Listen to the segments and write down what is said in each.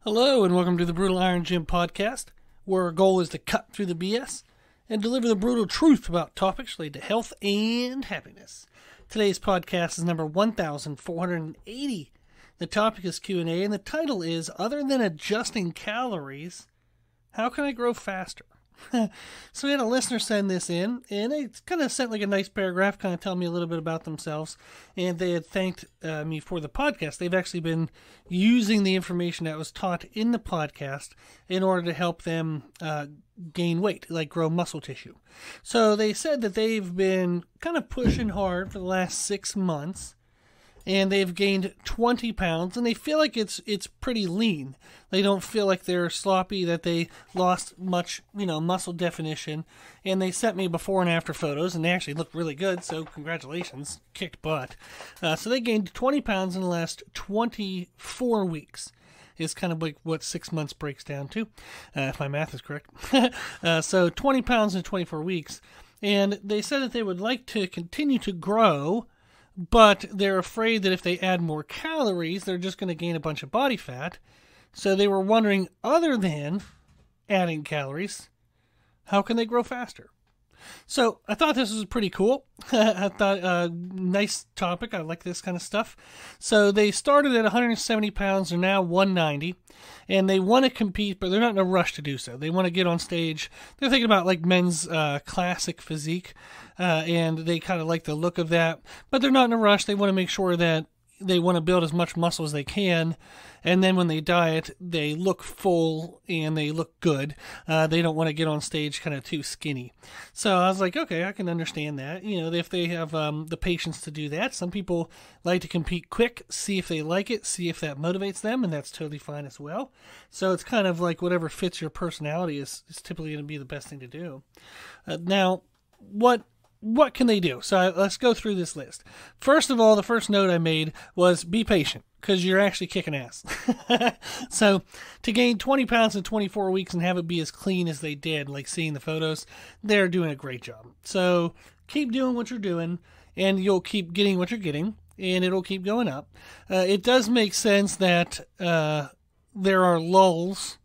Hello, and welcome to the Brutal Iron Gym podcast, where our goal is to cut through the BS and deliver the brutal truth about topics related to health and happiness. Today's podcast is number 1480. The topic is Q&A, and the title is, Other Than Adjusting Calories, How Can I Grow Faster? So we had a listener send this in, and they kind of sent like a nice paragraph, kind of telling me a little bit about themselves, and they had thanked me for the podcast. They've actually been using the information that was taught in the podcast in order to help them gain weight, like grow muscle tissue. So they said that they've been kind of pushing hard for the last 6 months, and they've gained 20 pounds, and they feel like it's pretty lean. They don't feel like they're sloppy, that they lost much, muscle definition. And they sent me before and after photos, and they actually look really good, so congratulations. Kicked butt. So they gained 20 pounds in the last 24 weeks. Is kind of like what 6 months breaks down to, if my math is correct. So 20 pounds in 24 weeks. And they said that they would like to continue to grow, but they're afraid that if they add more calories, they're just going to gain a bunch of body fat. So they were wondering, other than adding calories, how can they grow faster? So I thought this was pretty cool. I thought nice topic. I like this kind of stuff. So they started at 170 pounds. They're now 190. And they want to compete, but they're not in a rush to do so. They want to get on stage. They're thinking about like men's classic physique. And they kind of like the look of that. But they're not in a rush. They want to make sure that they want to build as much muscle as they can. And then when they diet, they look full and they look good. They don't want to get on stage kind of too skinny. So I was like, okay, I can understand that. If they have the patience to do that. Some people like to compete quick, see if they like it, see if that motivates them, and that's totally fine as well. So it's kind of like whatever fits your personality is typically going to be the best thing to do. Now, what can they do? So let's go through this list. First of all, the first note I made was be patient, because you're actually kicking ass. So to gain 20 pounds in 24 weeks and have it be as clean as they did, like seeing the photos, they're doing a great job. So keep doing what you're doing, and you'll keep getting what you're getting, and it'll keep going up. It does make sense that there are lulls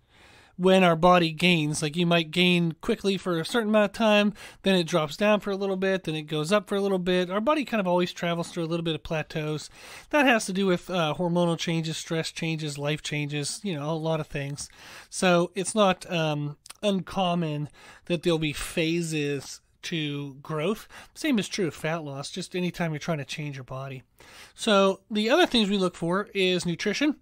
when our body gains. Like you might gain quickly for a certain amount of time, then it drops down for a little bit, then it goes up for a little bit. Our body kind of always travels through a little bit of plateaus. That has to do with hormonal changes, stress changes, life changes, a lot of things. So it's not uncommon that there'll be phases to growth. Same is true of fat loss, just anytime you're trying to change your body. So the other things we look for is nutrition.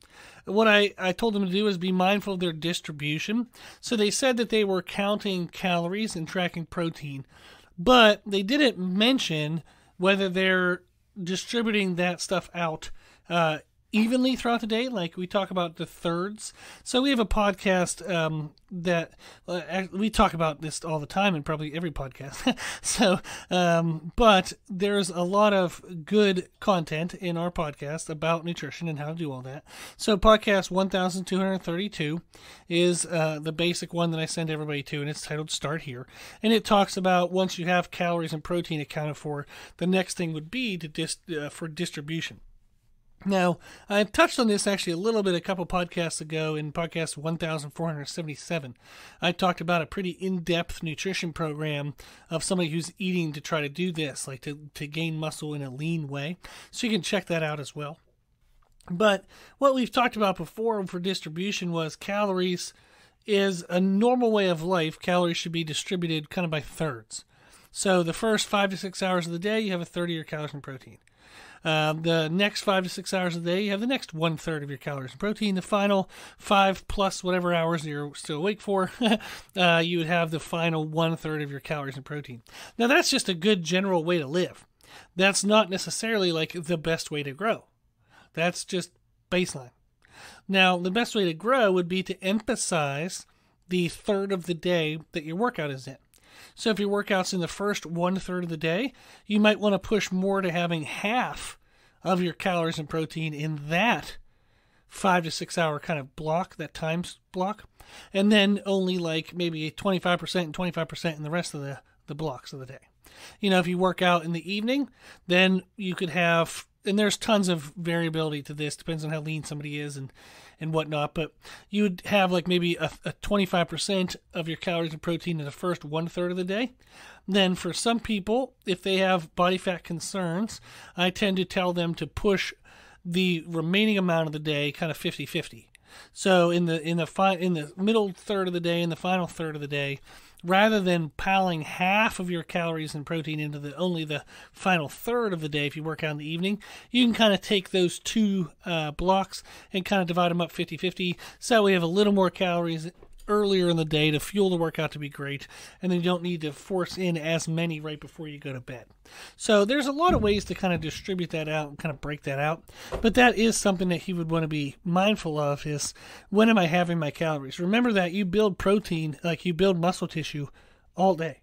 What I told them to do is be mindful of their distribution. So they said that they were counting calories and tracking protein, but they didn't mention whether they're distributing that stuff out evenly throughout the day, like we talk about the thirds. So we have a podcast that we talk about this all the time in probably every podcast. So, but there's a lot of good content in our podcast about nutrition and how to do all that. So podcast 1232 is the basic one that I send everybody to, and it's titled Start Here. And it talks about once you have calories and protein accounted for, the next thing would be to for distribution. Now, I touched on this actually a little bit a couple podcasts ago in podcast 1477. I talked about a pretty in-depth nutrition program of somebody who's eating to try to do this, like to gain muscle in a lean way. So you can check that out as well. But what we've talked about before for distribution was calories is a normal way of life. Calories should be distributed kind of by thirds. So the first 5 to 6 hours of the day, you have a third of your calories and protein. The next 5 to 6 hours of the day, you have the next 1/3 of your calories and protein. The final 5 plus whatever hours you're still awake for, you would have the final 1/3 of your calories and protein. Now, that's just a good general way to live. That's not necessarily like the best way to grow. That's just baseline. Now, the best way to grow would be to emphasize the third of the day that your workout is in. So if your workout's in the first 1/3 of the day, you might want to push more to having half of your calories and protein in that 5 to 6 hour kind of block, that time block, and then only like maybe 25% and 25% in the rest of the blocks of the day. If you work out in the evening, then you could have, and there's tons of variability to this, depends on how lean somebody is and and whatnot, but you would have like maybe a 25% of your calories and protein in the first 1/3 of the day. Then for some people, if they have body fat concerns, I tend to tell them to push the remaining amount of the day kind of 50-50. So in the middle third of the day and the final third of the day, rather than piling half of your calories and protein into only the final third of the day, if you work out in the evening, you can kind of take those two blocks and kind of divide them up 50-50. So we have a little more calories earlier in the day to fuel the workout to be great, and then you don't need to force in as many right before you go to bed. So there's a lot of ways to kind of distribute that out and kind of break that out, but that is something that he would want to be mindful of, is when am I having my calories? Remember that you build protein, like you build muscle tissue all day.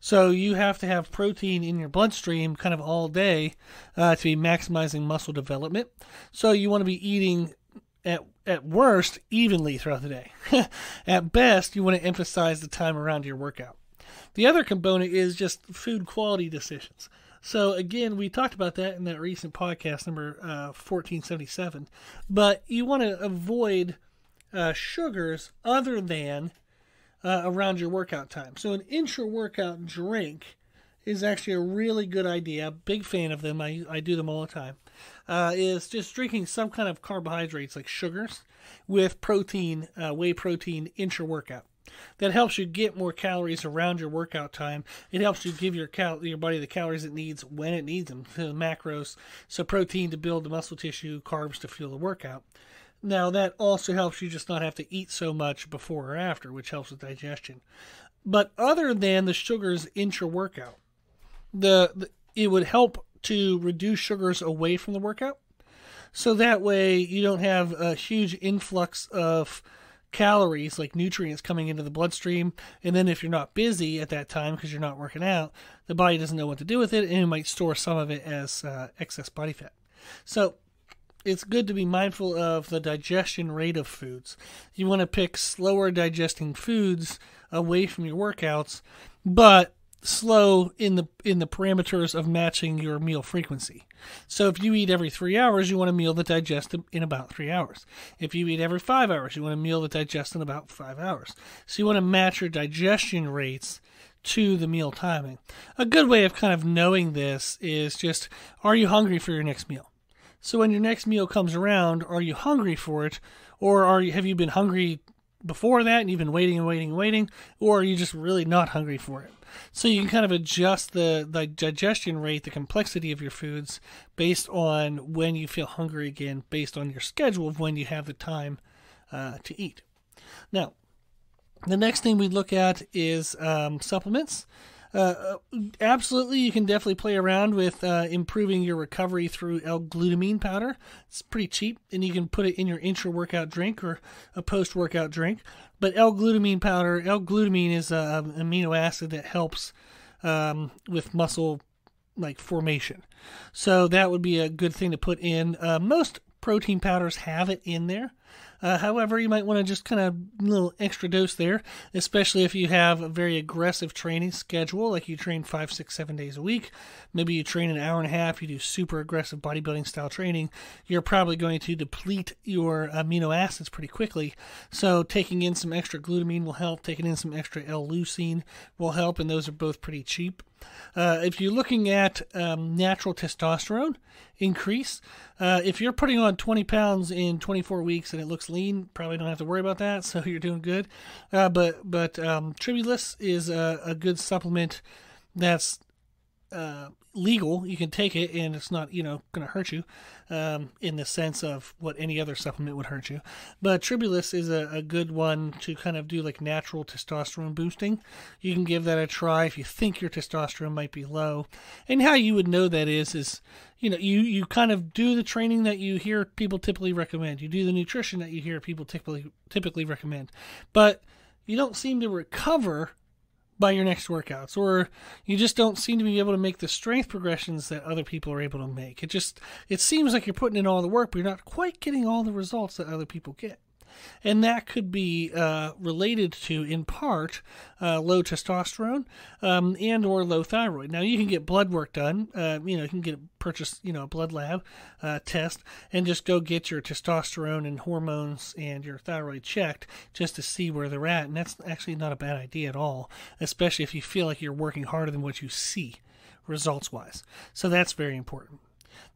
So you have to have protein in your bloodstream kind of all day to be maximizing muscle development. So you want to be eating at worst evenly throughout the day. At best, you want to emphasize the time around your workout. The other component is just food quality decisions. So again, we talked about that in that recent podcast, number 1477. But you want to avoid sugars other than around your workout time. So an intra-workout drink is actually a really good idea. Big fan of them. I do them all the time. Is just drinking some kind of carbohydrates like sugars with protein, whey protein intra-workout. That helps you get more calories around your workout time. It helps you give your body the calories it needs when it needs them, the macros. So protein to build the muscle tissue, carbs to fuel the workout. Now that also helps you just not have to eat so much before or after, which helps with digestion. But other than the sugars intra-workout, it would help to reduce sugars away from the workout. So that way you don't have a huge influx of calories, like nutrients, coming into the bloodstream. And then if you're not busy at that time because you're not working out, the body doesn't know what to do with it, and it might store some of it as excess body fat. So it's good to be mindful of the digestion rate of foods. You want to pick slower digesting foods away from your workouts, but slow in the parameters of matching your meal frequency. So if you eat every 3 hours, you want a meal that digests in about 3 hours. If you eat every 5 hours, you want a meal that digests in about 5 hours. So you want to match your digestion rates to the meal timing. A good way of kind of knowing this is just, are you hungry for your next meal? So when your next meal comes around, are you hungry for it? Or have you been hungry before that and you've been waiting and waiting and waiting? Or are you just really not hungry for it? So you can kind of adjust the digestion rate, the complexity of your foods based on when you feel hungry again, based on your schedule of when you have the time to eat. Now, the next thing we look at is supplements. Absolutely, you can definitely play around with improving your recovery through L-glutamine powder. It's pretty cheap, and you can put it in your intra-workout drink or a post-workout drink. But L-glutamine powder, L-glutamine is an amino acid that helps with muscle formation. So that would be a good thing to put in. Most protein powders have it in there. However, you might want to just kind of a little extra dose there, especially if you have a very aggressive training schedule, like you train 5, 6, 7 days a week. Maybe you train an hour and a half, you do super aggressive bodybuilding style training. You're probably going to deplete your amino acids pretty quickly. So taking in some extra glutamine will help. Taking in some extra L-leucine will help, and those are both pretty cheap. If you're looking at natural testosterone increase, if you're putting on 20 pounds in 24 weeks and it looks lean, probably don't have to worry about that, so you're doing good. But Tribulus is a good supplement that's legal. You can take it and it's not, going to hurt you in the sense of what any other supplement would hurt you. But Tribulus is a good one to kind of do like natural testosterone boosting. You can give that a try if you think your testosterone might be low. And how you would know that is you kind of do the training that you hear people typically recommend. You do the nutrition that you hear people typically recommend. But you don't seem to recover by your next workouts, or you just don't seem to be able to make the strength progressions that other people are able to make. It seems like you're putting in all the work, but you're not quite getting all the results that other people get. And that could be related to, in part, low testosterone and or low thyroid. Now, you can get blood work done. You can purchase a blood lab test and just go get your testosterone and hormones and your thyroid checked just to see where they're at. And that's actually not a bad idea at all, especially if you feel like you're working harder than what you see results-wise. So that's very important.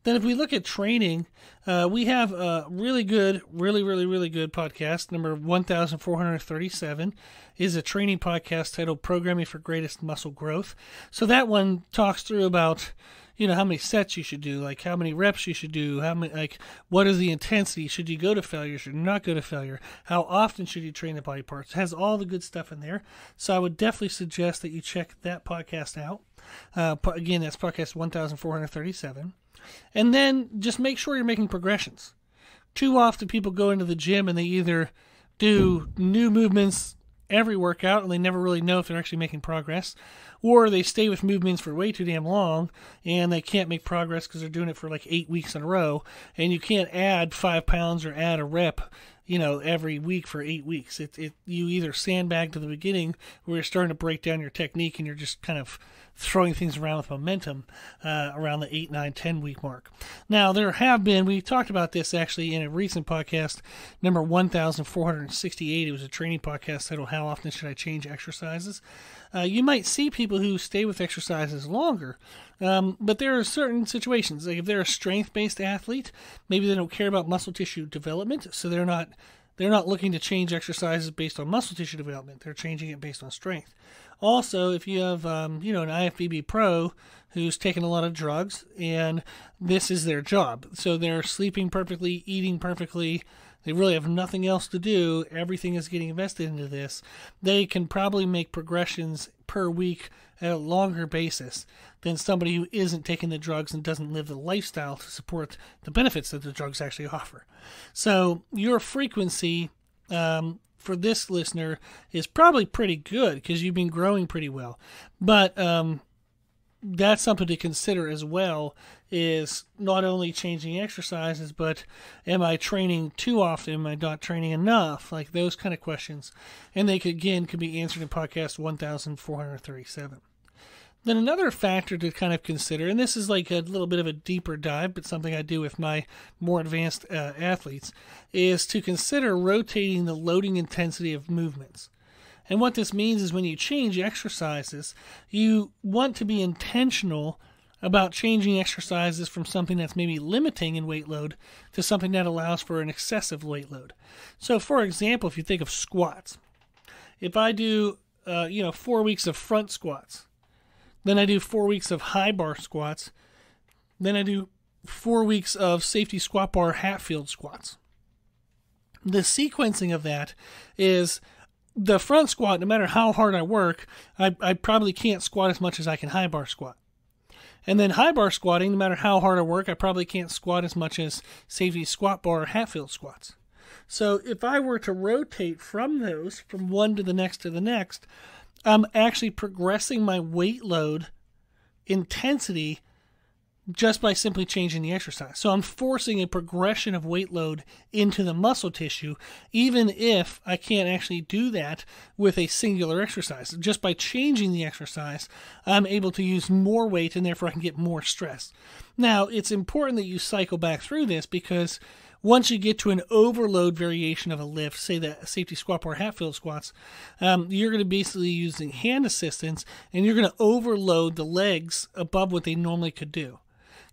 Then if we look at training, we have a really good podcast. Number 1437 is a training podcast titled Programming for Greatest Muscle Growth. So that one talks through about, how many sets you should do, like how many reps you should do, what is the intensity, should you go to failure, should you not go to failure, how often should you train the body parts. It has all the good stuff in there. So I would definitely suggest that you check that podcast out. Again, that's podcast 1437. And then just make sure you're making progressions. Too often people go into the gym and they either do new movements every workout and they never really know if they're actually making progress, or they stay with movements for way too damn long and they can't make progress because they're doing it for like 8 weeks in a row, and you can't add 5 pounds or add a rep every week for 8 weeks. You either sandbag to the beginning where you're starting to break down your technique and you're just kind of throwing things around with momentum around the 8, 9, 10 week mark. Now, we talked about this actually in a recent podcast, number 1468. It was a training podcast titled How Often Should I Change Exercises? You might see people who stay with exercises longer, but there are certain situations, like if they're a strength-based athlete, maybe they don't care about muscle tissue development, so they're not looking to change exercises based on muscle tissue development. They're changing it based on strength. Also, if you have, an IFBB pro who's taken a lot of drugs and this is their job, so they're sleeping perfectly, eating perfectly, they really have nothing else to do, everything is getting invested into this, they can probably make progressions per week at a longer basis than somebody who isn't taking the drugs and doesn't live the lifestyle to support the benefits that the drugs actually offer. So your frequency for this listener is probably pretty good because you've been growing pretty well. But that's something to consider as well, is not only changing exercises, but am I training too often? Am I not training enough? Like those kind of questions. And they could be answered in podcast 1437. Then another factor to kind of consider, and this is like a little bit of a deeper dive, but something I do with my more advanced athletes, is to consider rotating the loading intensity of movements. And what this means is when you change exercises, you want to be intentional about changing exercises from something that's maybe limiting in weight load to something that allows for an excessive weight load. So, for example, if you think of squats, if I do 4 weeks of front squats, then I do 4 weeks of high bar squats, then I do 4 weeks of safety squat bar Hatfield squats. The sequencing of that is the front squat, no matter how hard I work, I probably can't squat as much as I can high bar squat. And then high bar squatting, no matter how hard I work, I probably can't squat as much as safety squat bar or Hatfield squats. So if I were to rotate from those, from one to the next, I'm actually progressing my weight load intensity just by simply changing the exercise. So I'm forcing a progression of weight load into the muscle tissue, even if I can't actually do that with a singular exercise. Just by changing the exercise, I'm able to use more weight and therefore I can get more stress. Now, it's important that you cycle back through this because once you get to an overload variation of a lift, say the safety squat bar Hatfield squats, you're going to basically using hand assistance and you're going to overload the legs above what they normally could do.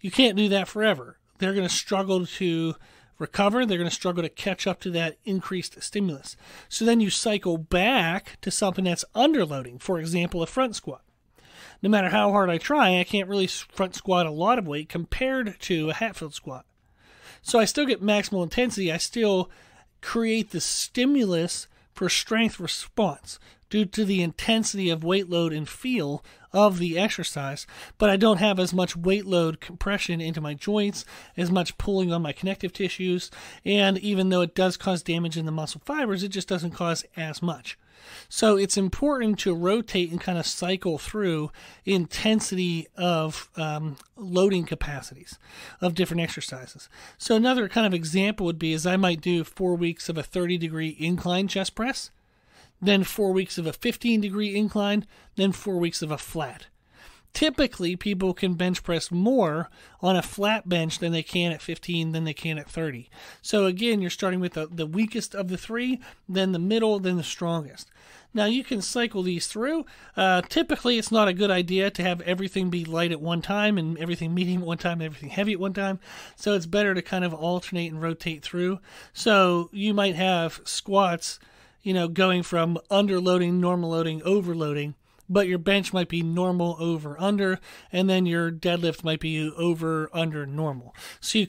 You can't do that forever. They're going to struggle to recover. They're going to struggle to catch up to that increased stimulus. So then you cycle back to something that's underloading. For example, a front squat. No matter how hard I try, I can't really front squat a lot of weight compared to a Hatfield squat. So I still get maximal intensity. I still create the stimulus for strength response. due to the intensity of weight load and feel of the exercise, but I don't have as much weight load compression into my joints, as much pulling on my connective tissues, and even though it does cause damage in the muscle fibers, it just doesn't cause as much. So it's important to rotate and kind of cycle through intensity of loading capacities of different exercises. So another kind of example would be is I might do 4 weeks of a 30-degree incline chest press, then 4 weeks of a 15-degree incline, then 4 weeks of a flat. Typically, people can bench press more on a flat bench than they can at 15 than they can at 30. So again, you're starting with the weakest of the three, then the middle, then the strongest. Now you can cycle these through. Typically, it's not a good idea to have everything be light at one time and everything medium at one time and everything heavy at one time. So it's better to kind of alternate and rotate through. So you might have squats, going from underloading, normal loading, overloading, but your bench might be normal, over, under, and then your deadlift might be over, under, normal. So you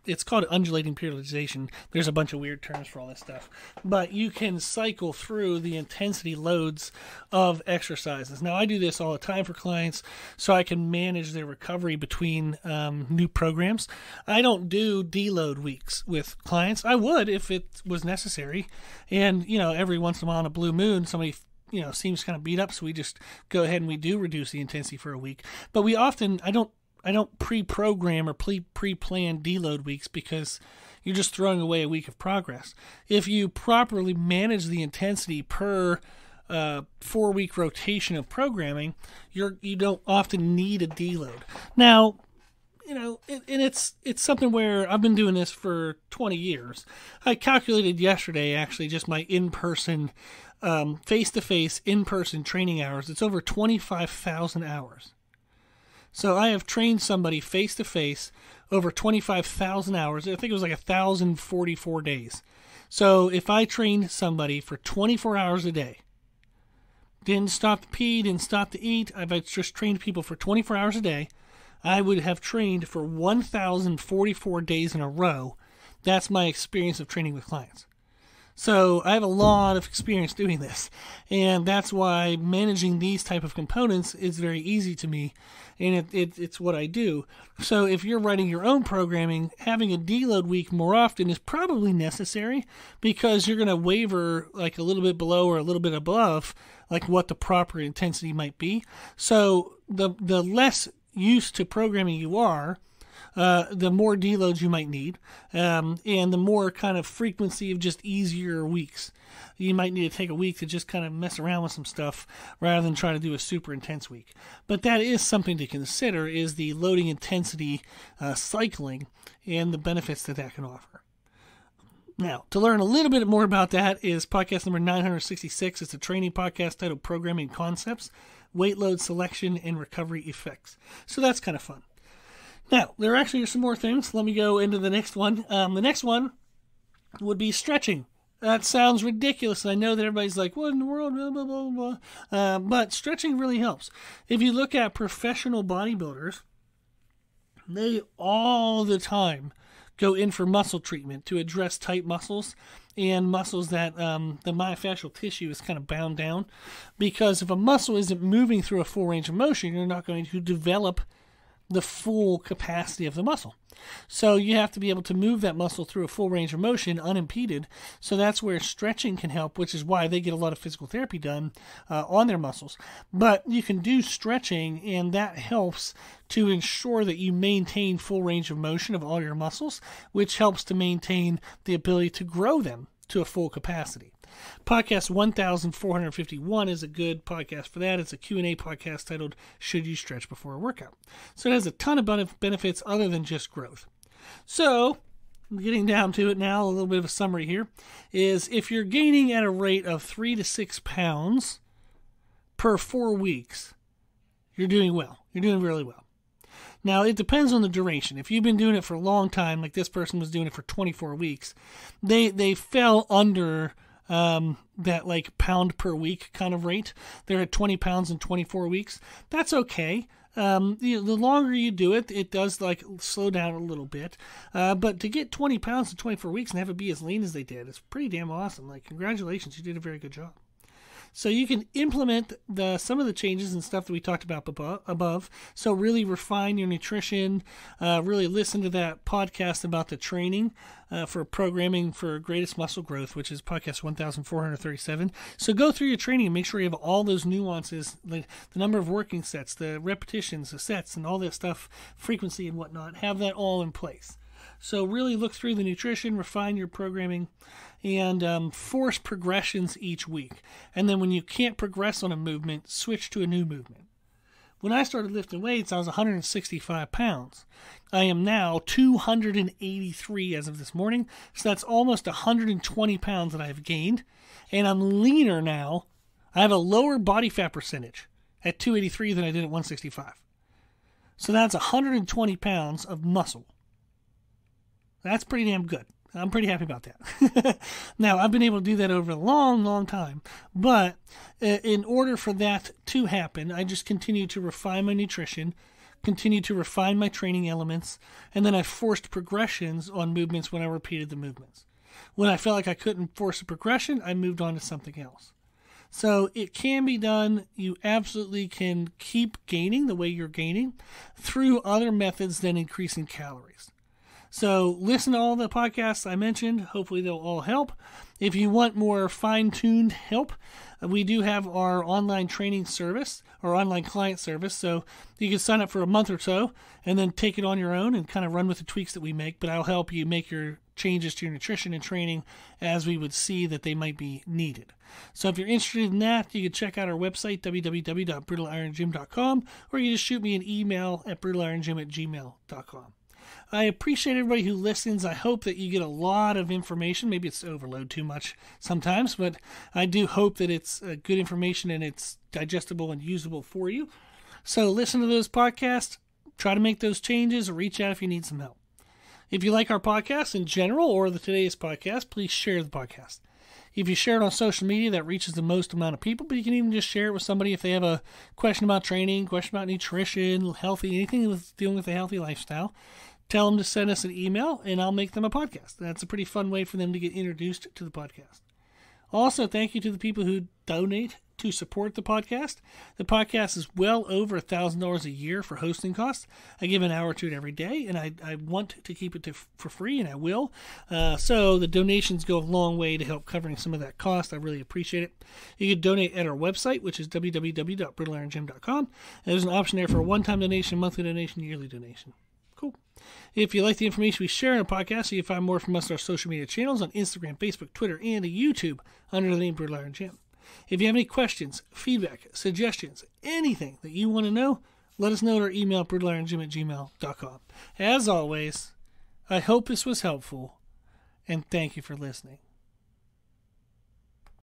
it's called undulating periodization. There's a bunch of weird terms for all this stuff. But you can cycle through the intensity loads of exercises. Now, I do this all the time for clients so I can manage their recovery between new programs. I don't do deload weeks with clients. I would if it was necessary. And, every once in a while on a blue moon, somebody seems kind of beat up, so we just go ahead and we do reduce the intensity for a week. But we often, I don't pre-program or pre-plan deload weeks because you're just throwing away a week of progress. If you properly manage the intensity per 4-week rotation of programming, you don't often need a deload. Now, and it's something where I've been doing this for 20 years. I calculated yesterday, actually, just my in-person, face-to-face, in-person training hours. It's over 25,000 hours. So I have trained somebody face-to-face over 25,000 hours. I think it was like 1,044 days. So if I trained somebody for 24 hours a day, didn't stop to pee, didn't stop to eat, I've just trained people for 24 hours a day, I would have trained for 1,044 days in a row. That's my experience of training with clients. So I have a lot of experience doing this, and that's why managing these type of components is very easy to me, and it's what I do. So if you're writing your own programming, having a deload week more often is probably necessary because you're going to waver like a little bit below or a little bit above like what the proper intensity might be. So the less used to programming you are, the more deloads you might need, and the more kind of frequency of just easier weeks. You might need to take a week to just kind of mess around with some stuff rather than try to do a super intense week. But that is something to consider, is the loading intensity cycling and the benefits that can offer. Now, to learn a little bit more about that is podcast number 966. It's a training podcast titled Programming Concepts, Weight Load Selection, and Recovery Effects. So that's kind of fun. Now, there actually are some more things. Let me go into the next one. The next one would be stretching. That sounds ridiculous. I know that everybody's like, what in the world? Blah, blah, blah, blah. But stretching really helps. If you look at professional bodybuilders, they all the time go in for muscle treatment to address tight muscles and muscles that the myofascial tissue is kind of bound down. Because if a muscle isn't moving through a full range of motion, you're not going to develop the full capacity of the muscle. So you have to be able to move that muscle through a full range of motion unimpeded. So that's where stretching can help, which is why they get a lot of physical therapy done on their muscles. But you can do stretching, and that helps to ensure that you maintain full range of motion of all your muscles, which helps to maintain the ability to grow them to a full capacity. Podcast 1451 is a good podcast for that. It's a Q&A podcast titled Should You Stretch Before a Workout? So it has a ton of benefits other than just growth. So, getting down to it now, a little bit of a summary here, is if you're gaining at a rate of 3 to 6 pounds per 4 weeks, you're doing well. You're doing really well. Now, it depends on the duration. If you've been doing it for a long time, like this person was doing it for 24 weeks, they fell under that like pound per week kind of rate. They're at 20 pounds in 24 weeks. That's okay. The longer you do it, it does like slow down a little bit. But to get 20 pounds in 24 weeks and have it be as lean as they did, it's pretty damn awesome. Like, congratulations, you did a very good job. So you can implement some of the changes and stuff that we talked about above. So really refine your nutrition, really listen to that podcast about the training for programming for greatest muscle growth, which is podcast 1437. So go through your training and make sure you have all those nuances, the number of working sets, the repetitions, the sets, and all that stuff, frequency and whatnot. Have that all in place. So really look through the nutrition, refine your programming, and force progressions each week. And then when you can't progress on a movement, switch to a new movement. When I started lifting weights, I was 165 pounds. I am now 283 as of this morning. So that's almost 120 pounds that I've gained. And I'm leaner now. I have a lower body fat percentage at 283 than I did at 165. So that's 120 pounds of muscle. That's pretty damn good. I'm pretty happy about that. Now, I've been able to do that over a long, long time. But in order for that to happen, I just continue to refine my nutrition, continue to refine my training elements, and then I forced progressions on movements when I repeated the movements. When I felt like I couldn't force a progression, I moved on to something else. So it can be done. You absolutely can keep gaining the way you're gaining through other methods than increasing calories. So listen to all the podcasts I mentioned. Hopefully they'll all help. If you want more fine-tuned help, we do have our online training service or online client service. So you can sign up for a month or so and then take it on your own and kind of run with the tweaks that we make. But I'll help you make your changes to your nutrition and training as we would see that they might be needed. So if you're interested in that, you can check out our website, www.brutalirongym.com, or you can just shoot me an email at brutalirongym@gmail.com. I appreciate everybody who listens. I hope that you get a lot of information. Maybe it's overload too much sometimes, but I do hope that it's good information and it's digestible and usable for you. So listen to those podcasts, try to make those changes, or reach out if you need some help. If you like our podcast in general or today's podcast, please share the podcast. If you share it on social media, that reaches the most amount of people, but you can even just share it with somebody if they have a question about training, question about nutrition, healthy, anything with dealing with a healthy lifestyle. Tell them to send us an email, and I'll make them a podcast. That's a pretty fun way for them to get introduced to the podcast. Also, thank you to the people who donate to support the podcast. The podcast is well over $1,000 a year for hosting costs. I give an hour to it every day, and I want to keep it for free, and I will. So the donations go a long way to help covering some of that cost. I really appreciate it. You can donate at our website, which is www.brutalirongym.com. There's an option there for a one-time donation, monthly donation, yearly donation. Cool. If you like the information we share in the podcast, you can find more from us on our social media channels on Instagram, Facebook, Twitter, and YouTube under the name Brutal Iron Gym. If you have any questions, feedback, suggestions, anything that you want to know, let us know at our email, brutalirongym@gmail.com. As always, I hope this was helpful, and thank you for listening.